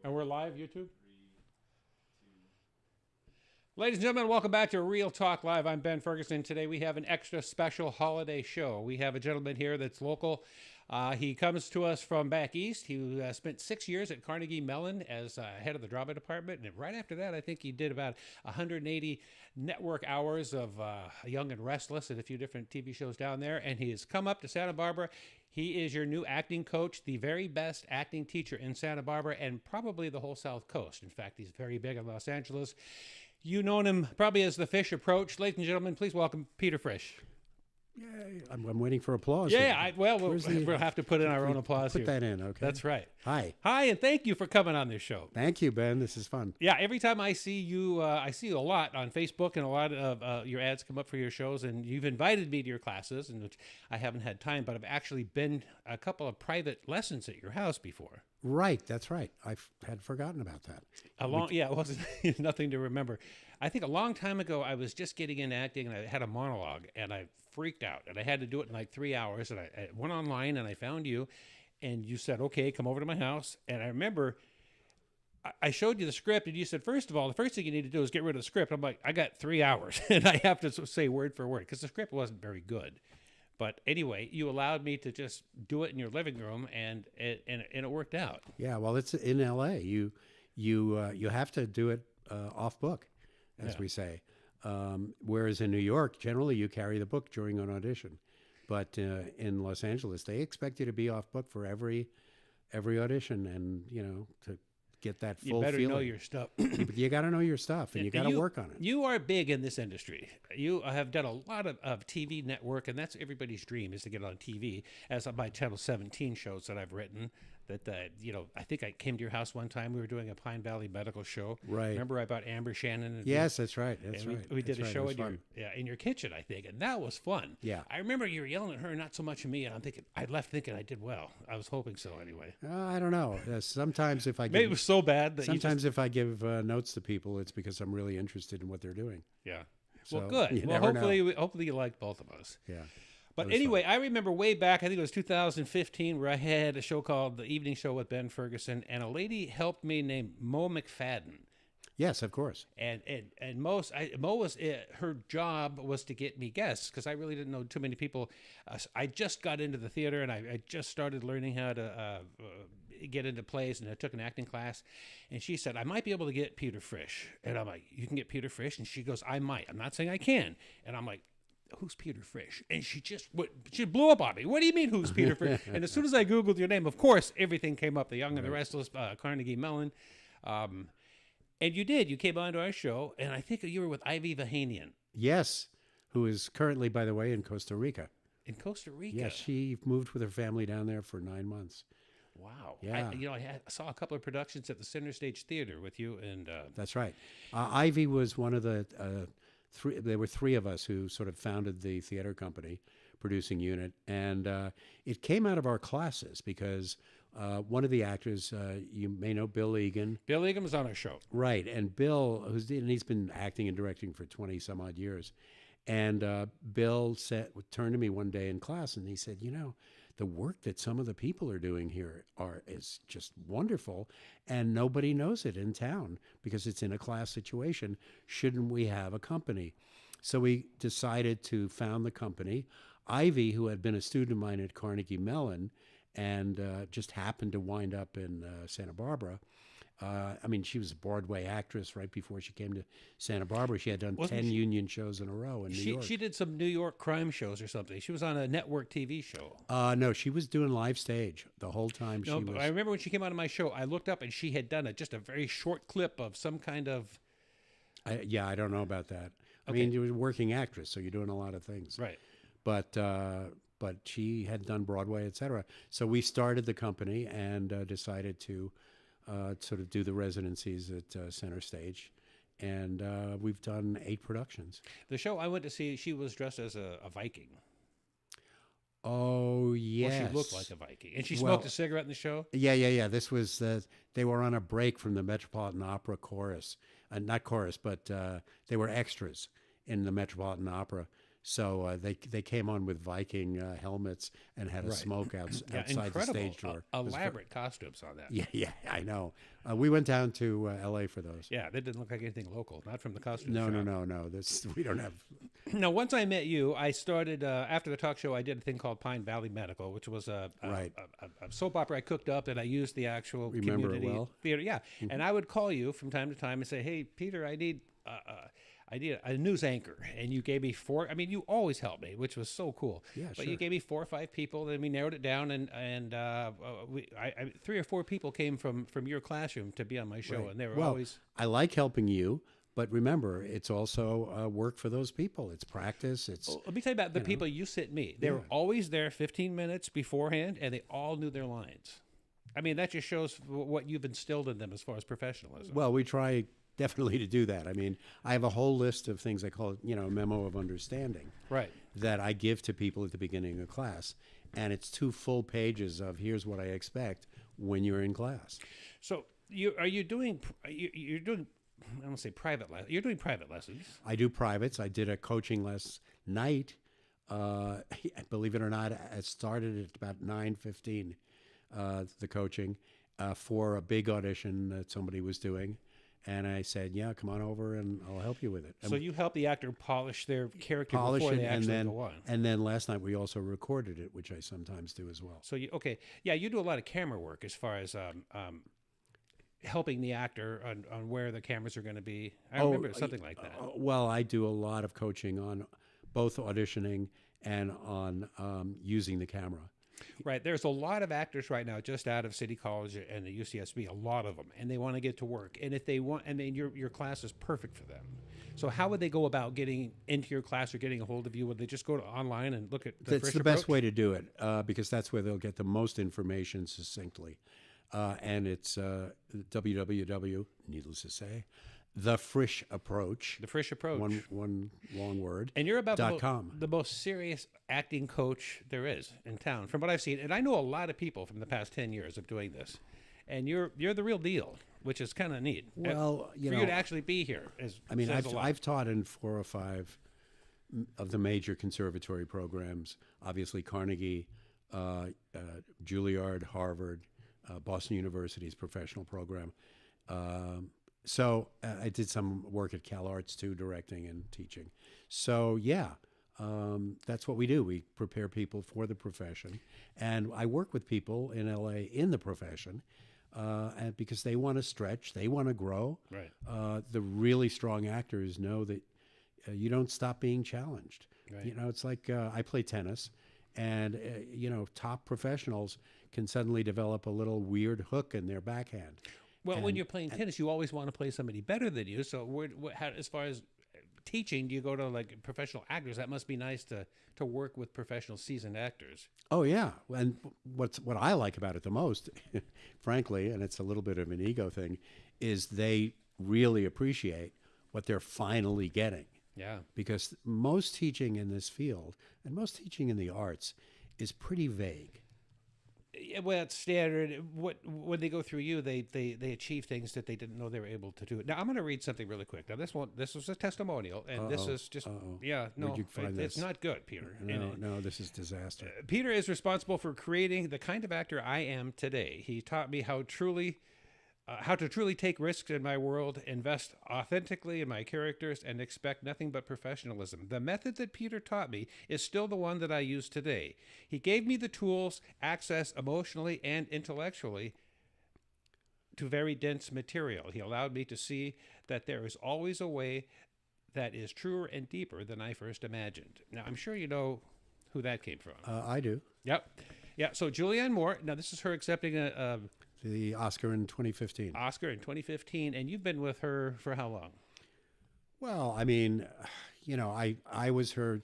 And we're live, YouTube? Ladies and gentlemen, welcome back to Real Talk Live. I'm Ben Ferguson. Today we have an extra special holiday show. We have a gentleman here that's local. He comes to us from back east. He spent 6 years at Carnegie Mellon as head of the drama department. And right after that, I think he did about 180 network hours of Young and Restless and a few different TV shows down there. And he has come up to Santa Barbara. He is your new acting coach, the very best acting teacher in Santa Barbara and probably the whole South Coast. In fact, he's very big in Los Angeles. You've known him probably as the Fish approach. Ladies and gentlemen, please welcome Peter Frisch. Yay. I'm waiting for applause. Yeah, we'll have to put in our own applause Put here. that in, okay. That's right. Hi. Hi, and thank you for coming on this show. Thank you, Ben. This is fun. Yeah, every time I see you, I see you a lot on Facebook, and a lot of your ads come up for your shows, and you've invited me to your classes, and which I haven't had time, but I've actually been a couple of private lessons at your house before. Right, that's right. I had forgotten about that. It wasn't nothing to remember. I think a long time ago, I was just getting into acting, and I had a monologue, and I freaked out, and I had to do it in like 3 hours, and I went online, and I found you, and you said, okay, come over to my house, and I remember I showed you the script, and you said, first of all, the first thing you need to do is get rid of the script. I'm like, I got 3 hours, and I have to say word for word, because the script wasn't very good. But anyway, you allowed me to just do it in your living room, and it worked out. Yeah, well, it's in L.A. You have to do it off book, as we say. Whereas in New York, generally you carry the book during an audition. But in Los Angeles, they expect you to be off book for every audition, and to get that full You better feeling. know your stuff. You got to know your stuff, and you got to work on it. You are big in this industry. You have done a lot of TV network, and that's everybody's dream, is to get on TV. As my Channel 17 shows that I've written, that I think I came to your house one time. We were doing a Pine Valley medical show. Right. Remember about Amber Shannon? Yes, that's right. That's right. We did That's a right. show in your kitchen, I think, and that was fun. Yeah. I remember you were yelling at her, not so much at me, and I left thinking I did well. I was hoping so anyway. I don't know. Sometimes if I Maybe it was so bad that sometimes if I give notes to people, it's because I'm really interested in what they're doing. Yeah. So, well, good. Well, hopefully you liked both of us. Yeah. But anyway, I remember way back, I think it was 2015, where I had a show called The Evening Show with Ben Ferguson, and a lady helped me named Mo McFadden. Yes, of course. And Mo was her job was to get me guests, because I really didn't know too many people. I just got into the theater, and I just started learning how to get into plays, and I took an acting class. And she said, I might be able to get Peter Frisch. And I'm like, you can get Peter Frisch? And she goes, I might. I'm not saying I can. And I'm like, who's Peter Frisch? And she blew up on me. What do you mean, who's Peter Frisch? And as soon as I Googled your name, of course, everything came up, The Young and the Restless, Carnegie Mellon. And you did. You came onto our show, and I think you were with Ivyvahanian. Yes, who is currently, by the way, in Costa Rica. In Costa Rica? Yes, she moved with her family down there for 9 months. Wow. Yeah. I saw a couple of productions at the Center Stage Theater with you. And That's right. Ivy was one of the three. There were three of us who sort of founded the theater company, producing unit. And it came out of our classes because one of the actors, you may know Bill Egan. Bill Egan was on our show. Right. And Bill, and he's been acting and directing for 20 some odd years. And Bill turned to me one day in class and he said, the work that some of the people are doing here is just wonderful, and nobody knows it in town because it's in a class situation. Shouldn't we have a company? So we decided to found the company. Ivy, who had been a student of mine at Carnegie Mellon and just happened to wind up in Santa Barbara. She was a Broadway actress right before she came to Santa Barbara. She had done 10 union shows in a row in New York. She did some New York crime shows or something. She was on a network TV show. No, she was doing live stage the whole time. I remember when she came out of my show, I looked up and she had done just a very short clip of some kind of... I don't know about that. Okay. I mean, you were a working actress, so you're doing a lot of things. Right. But she had done Broadway, et cetera. So we started the company and decided to sort of do the residencies at Center Stage. And we've done 8 productions. The show I went to see, she was dressed as a Viking. Oh, yes. Well, she looked like a Viking. And she smoked a cigarette in the show? Yeah. This was, they were on a break from the Metropolitan Opera chorus. Not chorus, but they were extras in the Metropolitan Opera. So they came on with Viking helmets and had a smoke outside the incredible, stage door. elaborate costumes on that. Yeah, I know. We went down to L.A. for those. Yeah, that didn't look like anything local, not from the costume No, shop. no. We don't have. No, once I met you, I started after the talk show. I did a thing called Pine Valley Medical, which was a soap opera I cooked up, and I used the actual Remember it community well? theater. Yeah, and I would call you from time to time and say, "Hey, Peter, I need a news anchor," and you gave me 4. I mean, you always help me, which was so cool. Yeah, but sure. you gave me 4 or 5 people, and we narrowed it down, and 3 or 4 people came from your classroom to be on my show, and they were always. I like helping you, but remember, it's also work for those people. It's practice. It's. Well, let me tell you about the people you sent me. They were always there 15 minutes beforehand, and they all knew their lines. I mean, that just shows what you've instilled in them as far as professionalism. Well, we try definitely to do that. I mean, I have a whole list of things I call it, a memo of understanding. Right. That I give to people at the beginning of class, and it's 2 full pages of here's what I expect when you're in class. So you're doing I don't say private lessons. You're doing private lessons. I do privates. I did a coaching last night. Believe it or not, I started at about 9:15. The coaching for a big audition that somebody was doing. And I said, yeah, come on over and I'll help you with it. So you help the actor polish their character before they actually go on. And then last night we also recorded it, which I sometimes do as well. So you do a lot of camera work as far as helping the actor on where the cameras are going to be. I remember something like that. Well, I do a lot of coaching on both auditioning and on using the camera. Right. There's a lot of actors right now just out of City College and the UCSB, a lot of them, and they want to get to work. And if they want, and then your class is perfect for them. So how would they go about getting into your class or getting a hold of you? Would they just go to online and look at the That's the best way to do it because that's where they'll get the most information succinctly. And it's www, needless to say, The Frisch Approach. The Frisch Approach. One long word. And you're about .com. the most serious acting coach there is in town, from what I've seen. And I know a lot of people from the past 10 years of doing this. And you're the real deal, which is kind of neat. Well, for you to actually be here I've taught in 4 or 5 of the major conservatory programs. Obviously, Carnegie, Juilliard, Harvard, Boston University's professional program. So I did some work at CalArts too, directing and teaching. So that's what we do. We prepare people for the profession, and I work with people in LA in the profession, and because they want to stretch, they want to grow. Right. The really strong actors know that you don't stop being challenged. Right. It's like I play tennis, and top professionals can suddenly develop a little weird hook in their backhand. Well, when you're playing tennis, you always want to play somebody better than you. So as far as teaching, do you go to like professional actors? That must be nice to work with professional seasoned actors. Oh, yeah. And what I like about it the most, frankly, and it's a little bit of an ego thing, is they really appreciate what they're finally getting. Yeah. Because most teaching in this field and most teaching in the arts is pretty vague. Well, it's standard. When they go through you, they achieve things that they didn't know they were able to do. Now, I'm going to read something really quick. Now, this was a testimonial, and this is just it's not good, Peter. No, this is disaster. Peter is responsible for creating the kind of actor I am today. He taught me how to truly take risks in my world, invest authentically in my characters, and expect nothing but professionalism. The method that Peter taught me is still the one that I use today. He gave me the tools, access emotionally and intellectually to very dense material. He allowed me to see that there is always a way that is truer and deeper than I first imagined. Now, I'm sure you know who that came from. I do. Yep. Yeah, so Julianne Moore, now this is her accepting the Oscar in 2015. Oscar in 2015, and you've been with her for how long? Well, I mean, I was her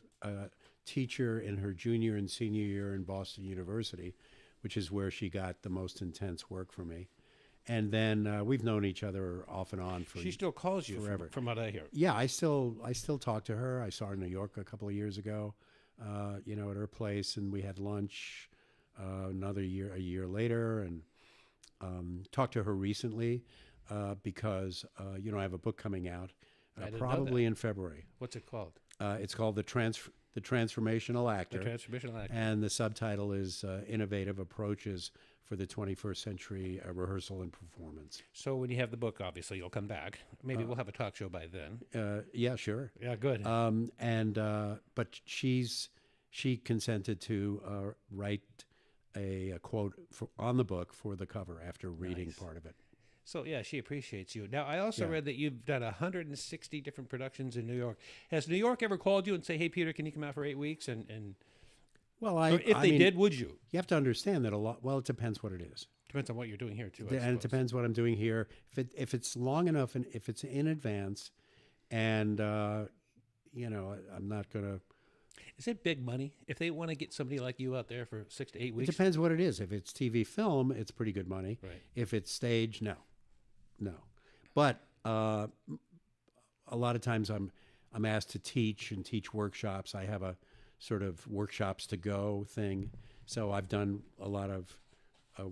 teacher in her junior and senior year in Boston University, which is where she got the most intense work for me. And then we've known each other off and on for. She still calls you forever. From what I hear. Yeah, I still talk to her. I saw her in New York a couple of years ago, at her place, and we had lunch a year later, and talked to her recently because I have a book coming out probably in February. What's it called? It's called The Transformational The Actor. transformational actor. And the subtitle is Innovative Approaches for the 21st Century Rehearsal and Performance. So when you have the book, obviously, you'll come back. Maybe we'll have a talk show by then. Yeah, sure. Yeah, good. But she consented to write a quote on the book for the cover after reading Nice. part of it. So, yeah, she appreciates you. Now, I also read that you've done 160 different productions in New York. Has New York ever called you and say, hey, Peter, can you come out for 8 weeks? Well, Or if they did, would you? you have to understand that a lot. Well, it depends what it is, Depends on what you're doing here, too, I and it suppose. depends what I'm doing here. If it's long enough and if it's in advance, and I'm not gonna. Is it big money? If they want to get somebody like you out there for 6 to 8 It weeks? depends what it is. If it's TV film, it's pretty good money. Right. If it's stage, no. But a lot of times I'm asked to teach workshops. I have a sort of workshops to go thing. So I've done a lot of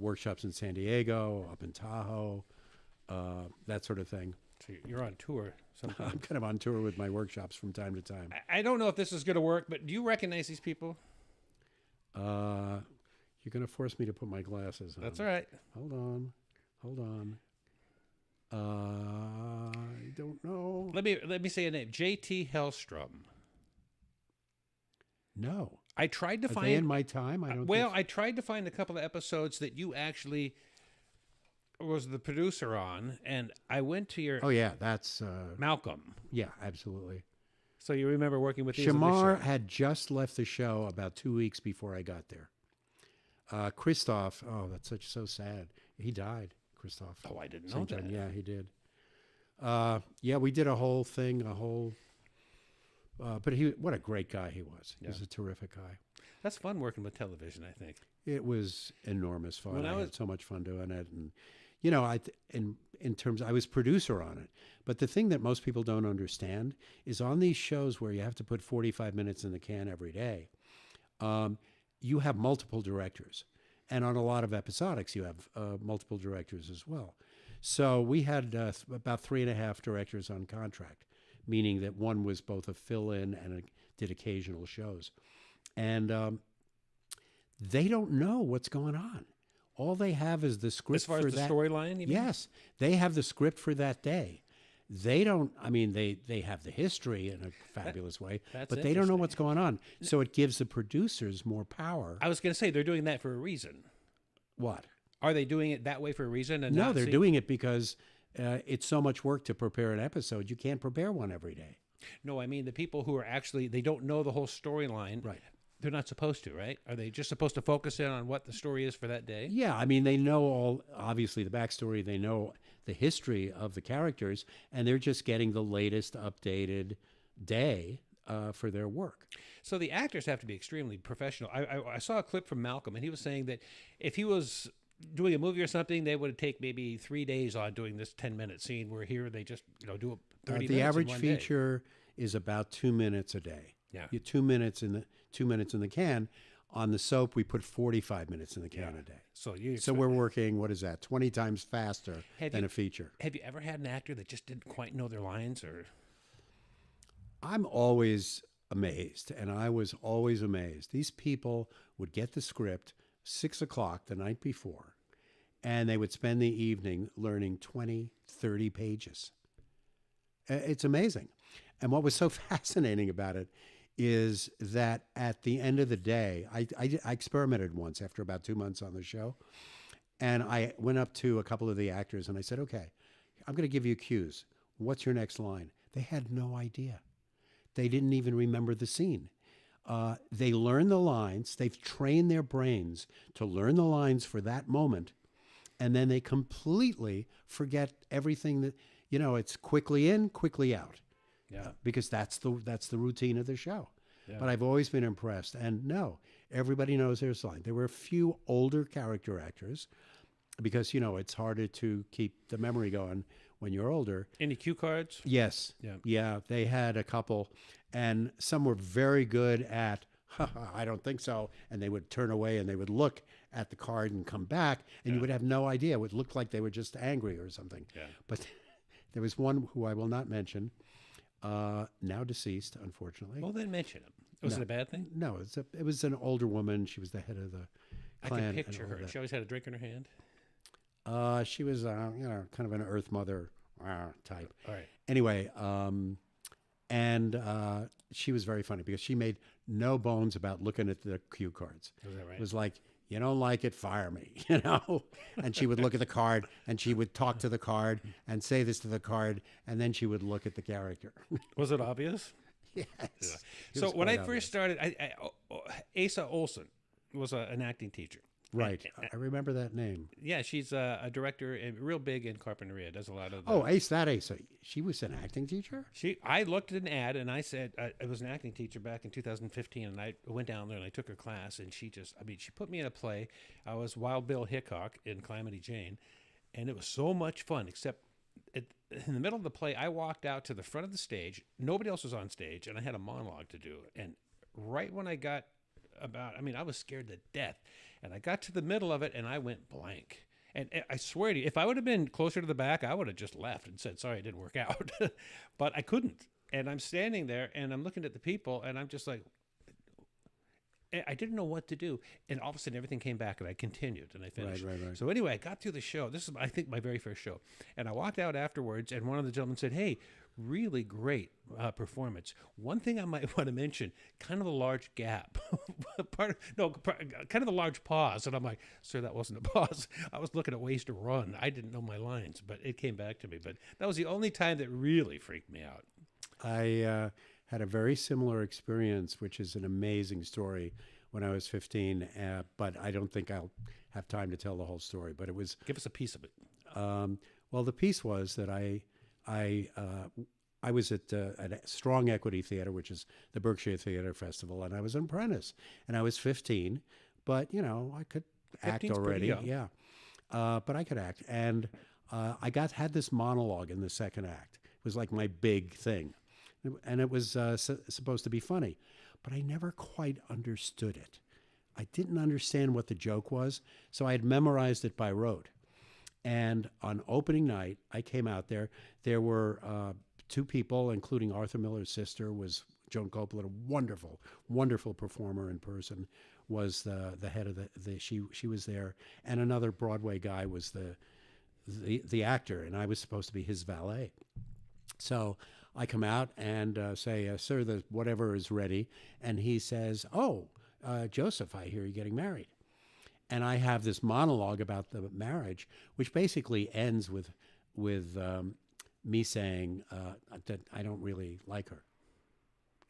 workshops in San Diego, up in Tahoe, that sort of thing. So you're on tour sometimes. I'm kind of on tour with my workshops from time to time. I don't know if this is going to work, but do you recognize these people? You're going to force me to put my glasses on. That's all right. Hold on. I don't know. Let me say a name. J.T. Hellstrom. No. I tried to Are find they in my time? I don't. Well, think I tried to find a couple of episodes that you actually was the producer on, and I went to your Oh yeah, that's Malcolm. yeah, absolutely. So you remember working with these on the Shamar show. had just left the show about 2 weeks before I got there. Christoph, oh, that's so sad. He died, Christoph. Oh, I didn't know Same that. time. Yeah, he did. Yeah, we did a whole thing, but what a great guy he was. He was a terrific guy. That's fun working with television, I think. It was enormous fun. When I I was- had so much fun doing it, and in terms, I was producer on it. But the thing that most people don't understand is on these shows where you have to put 45 minutes in the can every day, you have multiple directors, and on a lot of episodics, you have multiple directors as well. So we had about 3.5 directors on contract, meaning that one was both a fill-in and did occasional shows. And they don't know what's going on. All they have is the script As far for as the that. storyline, you mean? Yes, they have the script for that day. They don't. I mean, they have the history in a fabulous way, that's but they don't know interesting. what's going on. So it gives the producers more power. I was going to say they're doing that for a reason. What? Are they doing it that way for a reason? And No, not they're see- doing it because it's so much work to prepare an episode. You can't prepare one every day. No, I mean the people who are actually they don't know the whole storyline. Right. They're not supposed to, right? Are they just supposed to focus in on what the story is for that day? Yeah, I mean, they know obviously the backstory, they know the history of the characters, and they're just getting the latest updated day for their work. So the actors have to be extremely professional. I saw a clip from Malcolm, and he was saying that if he was doing a movie or something, they would take maybe 3 days on doing this 10-minute scene. Where here they just do a 30 minutes. The in average one day. feature is about 2 minutes a day. Yeah. You 2 minutes in the can. On the soap, we put 45 minutes in the can a day. So we're working, what is that, 20 times faster Have than you- a feature. have you ever had an actor that just didn't quite know their lines, or I'm always amazed, and I was always amazed. These people would get the script 6 o'clock the night before, and they would spend the evening learning 20, 30 pages. It's amazing. And what was so fascinating about it is that at the end of the day, I experimented once after about 2 months on the show, and I went up to a couple of the actors and I said, okay, I'm going to give you cues. What's your next line? They had no idea. They didn't even remember the scene. They learn the lines. They've trained their brains to learn the lines for that moment, and then they completely forget everything that, it's quickly in, quickly out. yeah, Because that's the routine of the show. Yeah. But I've always been impressed. And no, everybody knows their line. There were a few older character actors because, it's harder to keep the memory going when you're older. any cue cards? Yes. Yeah. Yeah, they had a couple, and some were very good at, I don't think so. And they would turn away and they would look at the card and come back, and you would have no idea. It would look like they were just angry or something. Yeah. But there was one who I will not mention, now deceased, unfortunately. Well, then mention him. Was it a bad thing? No, it was an older woman. She was the head of the clan. I can and picture all her. that. She always had a drink in her hand. She was, kind of an Earth Mother type. All right. Anyway, she was very funny because she made no bones about looking at the cue cards. Was that right? It was like, you don't like it, fire me, And she would look at the card, and she would talk to the card and say this to the card, and then she would look at the character. Was it obvious? Yes. Yeah. It So was when I quite first started, Asa Olson was an acting teacher. Right. I remember that name. Yeah, she's a director and real big in Carpinteria. Does a lot of. Ace. She was an acting teacher? I looked at an ad and I said I was an acting teacher back in 2015, and I went down there and I took her class, and she put me in a play. I was Wild Bill Hickok in Calamity Jane, and it was so much fun. Except in the middle of the play, I walked out to the front of the stage. Nobody else was on stage, and I had a monologue to do. And right when I got I was scared to death. And I got to the middle of it, and I went blank. And I swear to you, if I would have been closer to the back, I would have just left and said, sorry, it didn't work out. But I couldn't. And I'm standing there, and I'm looking at the people, and I'm just like, I didn't know what to do. And all of a sudden, everything came back, and I continued, and I finished. Right. So anyway, I got through the show. This is, I think, my very first show. And I walked out afterwards, and one of the gentlemen said, hey, really great performance. One thing I might want to mention, kind of a large gap. kind of a large pause. And I'm like, sir, that wasn't a pause. I was looking at ways to run. I didn't know my lines, but it came back to me. But that was the only time that really freaked me out. I had a very similar experience, which is an amazing story when I was 15, but I don't think I'll have time to tell the whole story. But it was... Give us a piece of it. Well, the piece was that I was at a Strong Equity Theater, which is the Berkshire Theater Festival, and I was an apprentice. And I was 15, but, I could act 15's already. pretty young. Yeah. But I could act. And I had this monologue in the second act. It was like my big thing. And it was supposed to be funny. But I never quite understood it. I didn't understand what the joke was, so I had memorized it by rote. And on opening night, I came out there. There were two people, including Arthur Miller's sister, was Joan Copeland, a wonderful, wonderful performer in person, was the head of she was there. And another Broadway guy was the actor, and I was supposed to be his valet. So I come out and say, sir, the whatever is ready. And he says, Joseph, I hear you're getting married. And I have this monologue about the marriage, which basically ends with me saying that I don't really like her.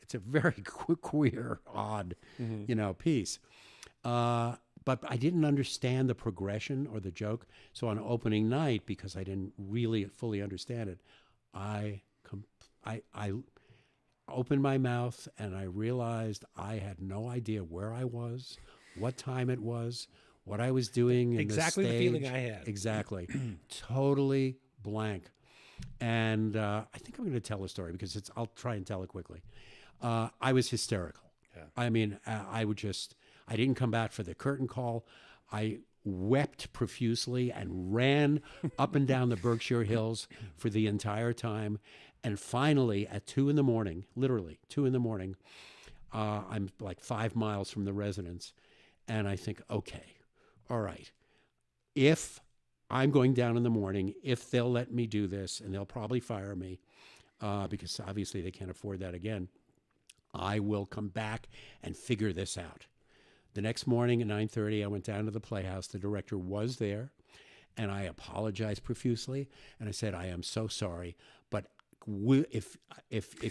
It's a very queer, odd, piece. But I didn't understand the progression or the joke. So on opening night, because I didn't really fully understand it, I opened my mouth and I realized I had no idea where I was, what time it was, what I was doing in exactly the the stage. feeling I had. Exactly. Totally blank. And I think I'm going to tell a story because I'll try and tell it quickly. I was hysterical. Yeah. I mean, I didn't come back for the curtain call. I wept profusely and ran up and down the Berkshire Hills for the entire time. And finally, at 2 a.m, literally 2 a.m, I'm like 5 miles from the residence. And I think, okay, all right, if I'm going down in the morning, if they'll let me do this, and they'll probably fire me, because obviously they can't afford that again, I will come back and figure this out. The next morning at 9:30, I went down to the Playhouse. The director was there, and I apologized profusely. And I said, I am so sorry, but if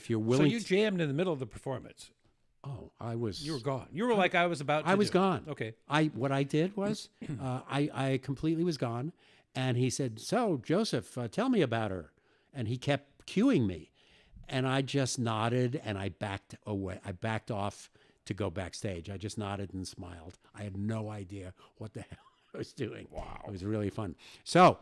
you're willing... So you jammed in the middle of the performance. Oh, I was... You were gone. You were like I was about to I was gone. Okay. What I did was, I completely was gone. And he said, so, Joseph, tell me about her. And he kept cueing me. And I just nodded, and I backed away. I backed off to go backstage. I just nodded and smiled. I had no idea what the hell I was doing. Wow. It was really fun. So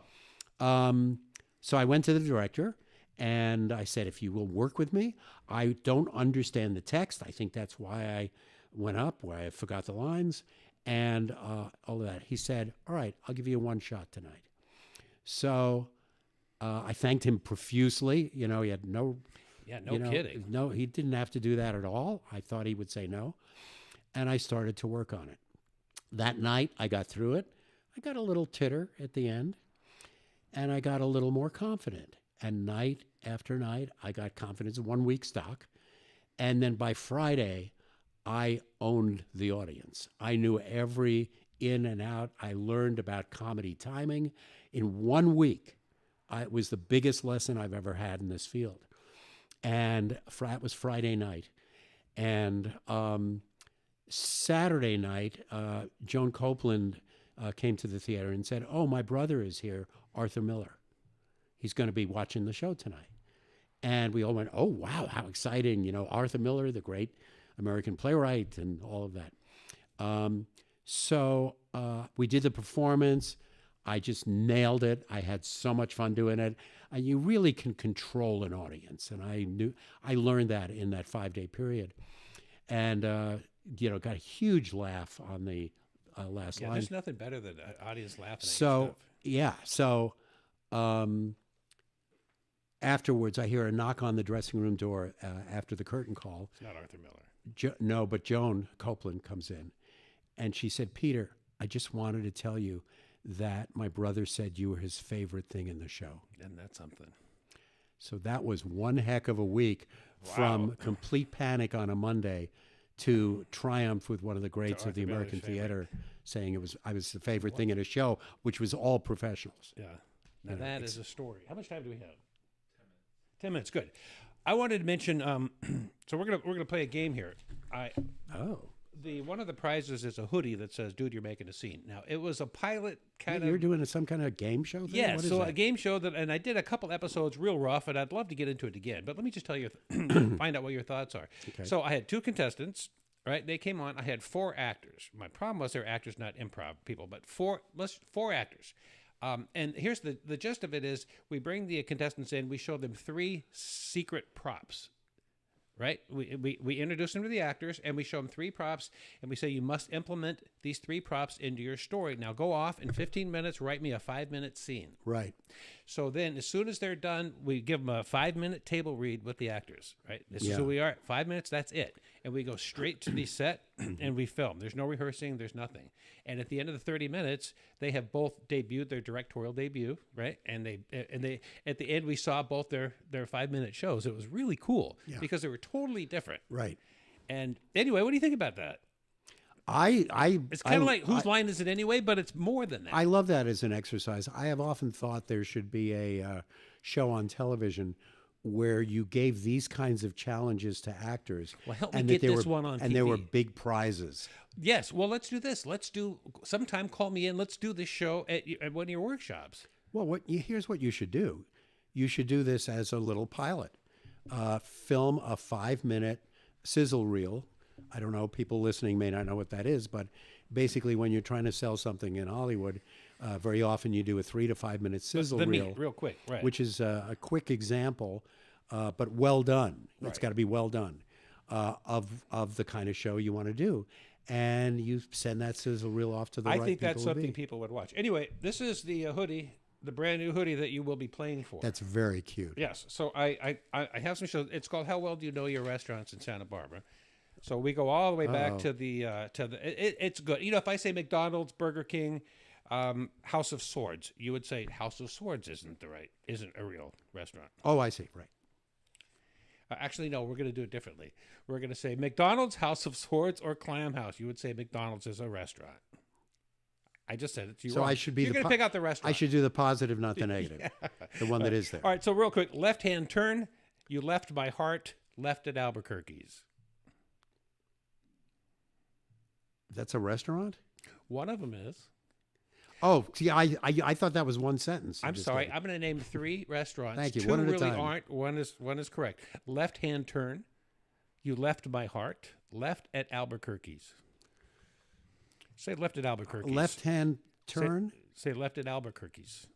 I went to the director, and I said, if you will work with me, I don't understand the text. I think that's why I went up, why I forgot the lines, and all of that. He said, all right, I'll give you one shot tonight. So I thanked him profusely. He had no Yeah, no kidding. No, he didn't have to do that at all. I thought he would say no. And I started to work on it. That night, I got through it. I got a little titter at the end, and I got a little more confident. And night after night, I got confidence in 1 week stock. And then by Friday, I owned the audience. I knew every in and out. I learned about comedy timing. In 1 week, it was the biggest lesson I've ever had in this field. And that was Friday night. And Saturday night, Joan Copeland came to the theater and said, "Oh, my brother is here, Arthur Miller. He's going to be watching the show tonight." And we all went, "Oh, wow, how exciting." You know, Arthur Miller, the great American playwright and all of that. So we did the performance. I just nailed it. I had so much fun doing it. And you really can control an audience. And I learned that in that 5-day period. And, got a huge laugh on the last line. There's nothing better than an audience laughing at your So, stuff. yeah. So afterwards, I hear a knock on the dressing room door after the curtain call. It's not Arthur Miller. No, but Joan Copeland comes in. And she said, "Peter, I just wanted to tell you that my brother said you were his favorite thing in the show." And that's something. So that was one heck of a week from complete panic on a Monday to triumph with one of the greats of the Arthur American Miller's theater saying I was the favorite thing in a show, which was all professionals. Yeah. Now that is a story. How much time do we have? 10 minutes. Good. I wanted to mention, so we're gonna play a game here. One of the prizes is a hoodie that says, "Dude, you're making a scene." Now, it was a pilot kind of... You're doing some kind of game show thing? Yeah, What is so that? a game show and I did a couple episodes real rough, and I'd love to get into it again. But let me just tell you, find out what your thoughts are. Okay. So I had 2 contestants, right? They came on. I had 4 actors. My problem was they're actors, not improv people, but 4 actors. And here's the gist of it is we bring the contestants in, we show them 3 secret props. Right? We introduce them to the actors, and we show them 3 props, and we say, you must implement these 3 props into your story. Now go off in 15 minutes, write me a 5-minute scene. Right. So then as soon as they're done, we give them a 5-minute table read with the actors, right? This is who we are. 5 minutes, that's it. And we go straight to the set and we film. There's no rehearsing, there's nothing. And at the end of the 30 minutes, they have both debuted their directorial debut, right? And they at the end we saw both their 5-minute shows. It was really cool because they were totally different. Right. And anyway, what do you think about that? It's kind of like whose line is it anyway, but it's more than that. I love that as an exercise. I have often thought there should be a show on television where you gave these kinds of challenges to actors. Well, help me get this one on TV. And there were big prizes. Yes. Well, let's do this. Sometime call me in. Let's do this show at one of your workshops. Well, here's what you should do. You should do this as a little pilot. Film a 5-minute sizzle reel. I don't know, people listening may not know what that is, but basically when you're trying to sell something in Hollywood, very often you do a 3 to 5 minute sizzle reel. Real quick, right. Which is a quick example, but well done. Right. It's got to be well done of the kind of show you want to do. And you send that sizzle reel off to the right people. I think that's something people would watch. Anyway, this is the hoodie, the brand new hoodie that you will be playing for. That's very cute. Yes. So I have some shows. It's called How Well Do You Know Your Restaurants in Santa Barbara? So we go all the way back to the it's good. You know, if I say McDonald's, Burger King, House of Swords, you would say House of Swords isn't a real restaurant. Oh, I see. Right. Actually, no, we're going to do it differently. We're going to say McDonald's, House of Swords, or Clam House. You would say McDonald's is a restaurant. I just said it to you. So wrong. I should be You're going to pick out the restaurant. I should do the positive, not the negative. The one that is there. All right. So real quick, left-hand turn. You left my heart, left at Albuquerque's. That's a restaurant? One of them is. Oh, see, I thought that was one sentence. I'm sorry. I'm going to name 3 restaurants. Thank you. 2 One at a really time. aren't. One is correct. Left-hand turn. You left my heart. Left at Albuquerque's. Say left at Albuquerque's. Left-hand turn? Say left at Albuquerque's.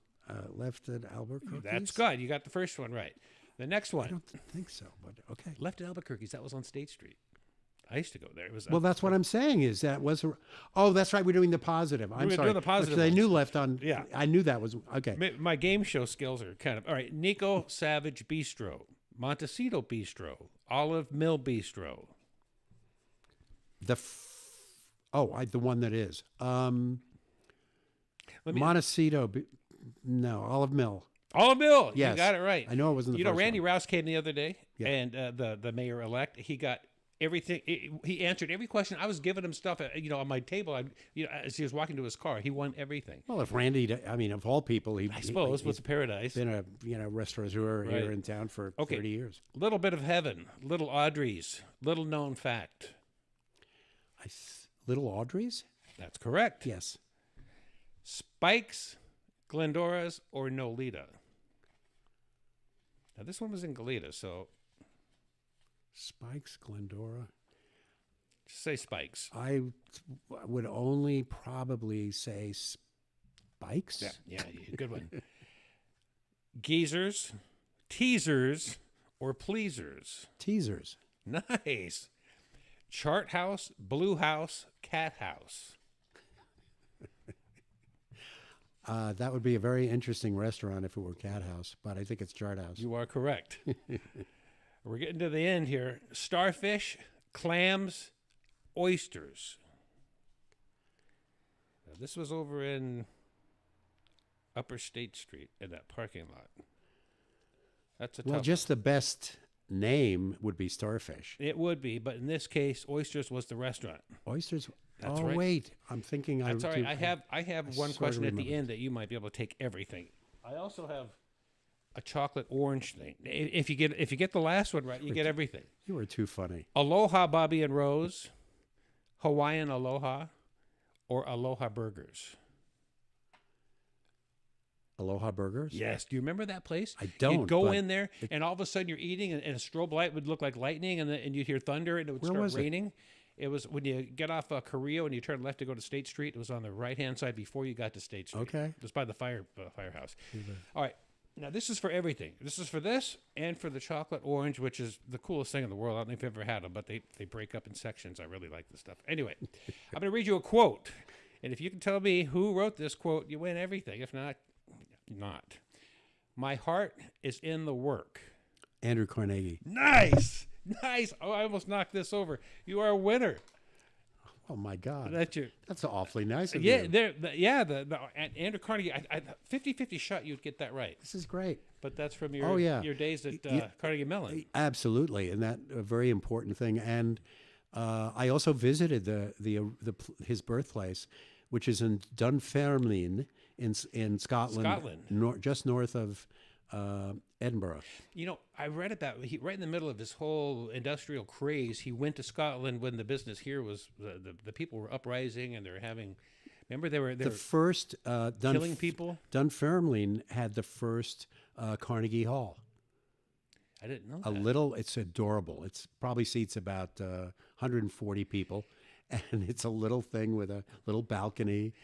Left at Albuquerque? That's good. You got the first one right. The next one. I don't think so, but okay. Left at Albuquerque's. That was on State Street. I used to go there. It was well, that's what I'm saying is that was oh, that's right. We're doing the positive. I'm sorry. Doing the positive. I knew left on. Yeah. I knew that was okay. My game show skills are kind of all right. Nico Savage Bistro. Montecito Bistro, Olive Mill Bistro. The one that is. Let me, Montecito. No, Olive Mill. Olive Mill. Yes. You got it right. I know it wasn't the You know, first Randy one. Rouse came the other day, Yeah. and the mayor-elect, he got everything. He answered every question. I was giving him stuff, on my table. As he was walking to his car, he won everything. Well, if Randy, of all people, I suppose what's paradise. been a restaurateur Right. here in town for 30 years. Little bit of heaven, Little Audrey's, little known fact. Little Audrey's? That's correct. Yes. Spikes, Glendora's, or Nolita. Now this one was in Goleta, so Spikes, Glendora. just say Spikes. I would only probably say Spikes. Yeah, good one. Geezers, teasers, or pleasers. Teasers. Nice. Chart House, Blue House, Cat House. That would be a very interesting restaurant if it were Cat House, but I think it's Chart House. You are correct. We're getting to the end here. Starfish, clams, oysters. Now, this was over in Upper State Street in that parking lot. That's a Well, tough just the best name would be Starfish. one. It would be, but in this case, oysters was the restaurant. Oysters. That's oh right. wait, I'm thinking. That's all right. I have one sorta question at the remember. end that you might be able to take everything. I also have a chocolate orange thing. If you get the last one right, you get everything. You were too funny. Aloha Bobby and Rose, Hawaiian Aloha, or Aloha Burgers. Aloha Burgers. Yes. Do you remember that place? I don't, You'd go but in there, and all of a sudden you're eating, and a strobe light would look like lightning, and you'd hear thunder, and it would Where start was it? raining. It was when you get off Carrillo and you turn left to go to State Street. It was on the right-hand side before you got to State Street. Okay. It was by the firehouse. All right. Now, this is for everything. This is for this and for the chocolate orange, which is the coolest thing in the world. I don't know if you've ever had them, but they break up in sections. I really like this stuff. Anyway, I'm going to read you a quote. And if you can tell me who wrote this quote, you win everything. If not, not. My heart is in the work. Andrew Carnegie. Nice. Nice. Oh, I almost knocked this over. You are a winner. Oh my God. That's awfully nice of yeah, you. Andrew Carnegie, I 50-50 shot you'd get that right. This is great. But that's from your days at Carnegie Mellon. Absolutely, and that a very important thing. And I also visited his birthplace, which is in Dunfermline in Scotland, just north of Edinburgh. You know, I read about right in the middle of his whole industrial craze. He went to Scotland when the business here was the people were uprising and they're having. Remember, they were first killing people. Dunfermline had the first Carnegie Hall. I didn't know that. It's adorable. It's probably seats about 140 people, and it's a little thing with a little balcony.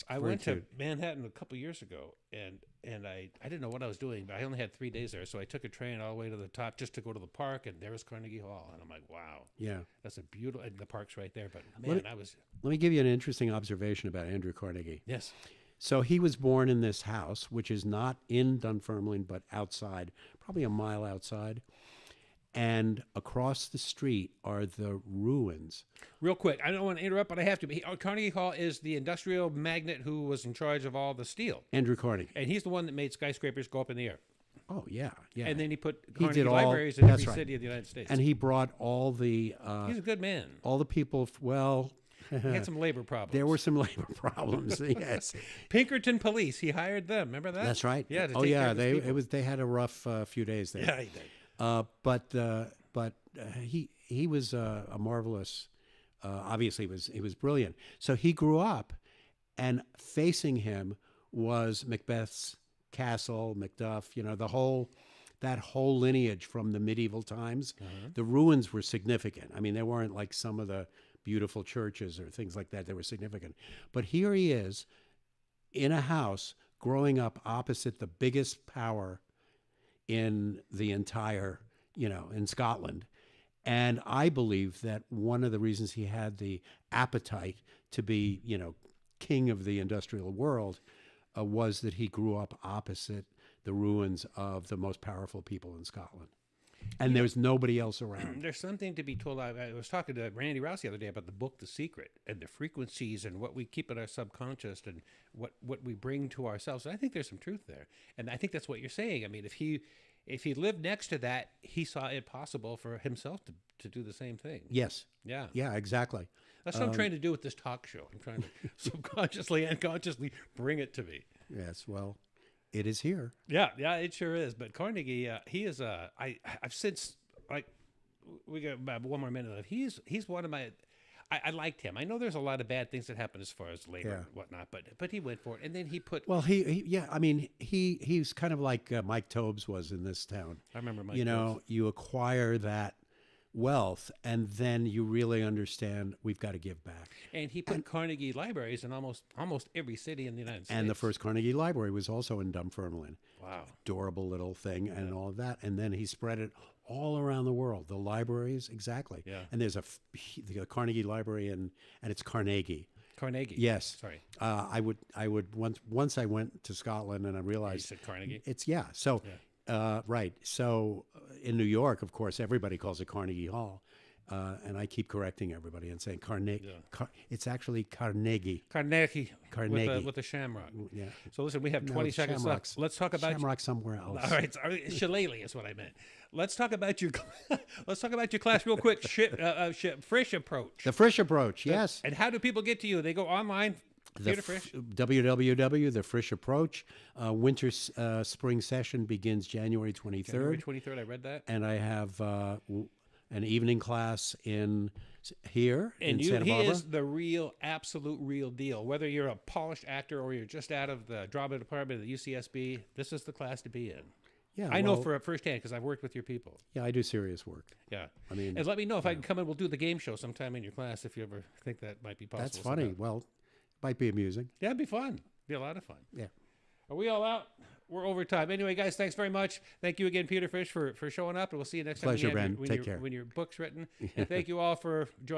I went to Manhattan a couple years ago, and I didn't know what I was doing, but I only had 3 days there, so I took a train all the way to the top just to go to the park, and there was Carnegie Hall, and I'm like, wow, yeah, that's a beautiful. And the park's right there, but man, Let me give you an interesting observation about Andrew Carnegie. Yes. So he was born in this house, which is not in Dunfermline, but outside, probably a mile outside. And across the street are the ruins. Real quick, I don't want to interrupt, but I have to. Carnegie Hall is the industrial magnate who was in charge of all the steel. Andrew Carnegie. And he's the one that made skyscrapers go up in the air. Oh, yeah, yeah. And then he put Carnegie did libraries in every right. city of the United States. And he brought all the... he's a good man. all the people, well... He had some labor problems. There were some labor problems, yes. Pinkerton Police, he hired them. Remember that? That's right. Yeah. Oh, yeah, they had a rough few days there. Yeah, he did. But he was a marvelous. Obviously, he was brilliant. So he grew up, and facing him was Macbeth's castle, Macduff. You know, that whole lineage from the medieval times. The ruins were significant. I mean, they weren't like some of the beautiful churches or things like that. They were significant. But here he is, in a house, growing up opposite the biggest power in the entire, in Scotland. And I believe that one of the reasons he had the appetite to be, king of the industrial world was that he grew up opposite the ruins of the most powerful people in Scotland. and there's nobody else around. There's something to be told. I was talking to Randy Rouse the other day about the book, The Secret, and the frequencies and what we keep in our subconscious and what we bring to ourselves. And I think there's some truth there. And I think that's what you're saying. I mean, if he lived next to that, he saw it possible for himself to do the same thing. Yes. Yeah. Yeah, exactly. That's what I'm trying to do with this talk show. I'm trying to subconsciously and consciously bring it to me. Yes, well, it is here. Yeah, it sure is. But Carnegie, he is I've since, like, we got about one more minute left. He's one of my. I liked him. I know there's a lot of bad things that happen as far as labor and whatnot, but he went for it, and then he put. Well, I mean, he's kind of like Mike Tobes was in this town. I remember Mike. You acquire that wealth, and then you really understand we've got to give back. And he put Carnegie libraries in almost every city in the United States. And the first Carnegie Library was also in Dunfermline. Wow. Adorable little thing and all of that. And then he spread it all around the world. The libraries, exactly. Yeah. And there's the Carnegie Library, and it's Carnegie. Carnegie. Yes. Sorry. I would once I went to Scotland and I realized You said Carnegie. it's So. Yeah. Right. So in New York, of course, everybody calls it Carnegie Hall. And I keep correcting everybody and saying Carnegie. It's actually Carnegie. Carnegie. Carnegie. With the shamrock. Yeah. So listen, we have 20 seconds shamrocks. left. Let's talk about Shamrock somewhere else. All right, shillelagh is what I meant. Let's talk about your class real quick. Frisch approach. The Frisch approach, yes. And how do people get to you? They go online. Peter Frisch. www. The Frisch approach. Winter spring session begins January 23rd. January 23rd. I read that. And I have an evening class here in Santa Barbara. He is the real, absolute real deal. Whether you're a polished actor or you're just out of the drama department at the UCSB, this is the class to be in. Yeah, I know for firsthand because I've worked with your people. Yeah, I do serious work. Yeah. I mean, and let me know if I can come in. We'll do the game show sometime in your class if you ever think that might be possible. That's funny. Sometime. Well, might be amusing. Yeah, it'd be fun. Be a lot of fun. Yeah. Are we all out? We're over time. Anyway, guys, thanks very much. Thank you again, Peter Frisch, for showing up, and we'll see you next time. Pleasure, Ben. Take care. When your book's written. And thank you all for joining.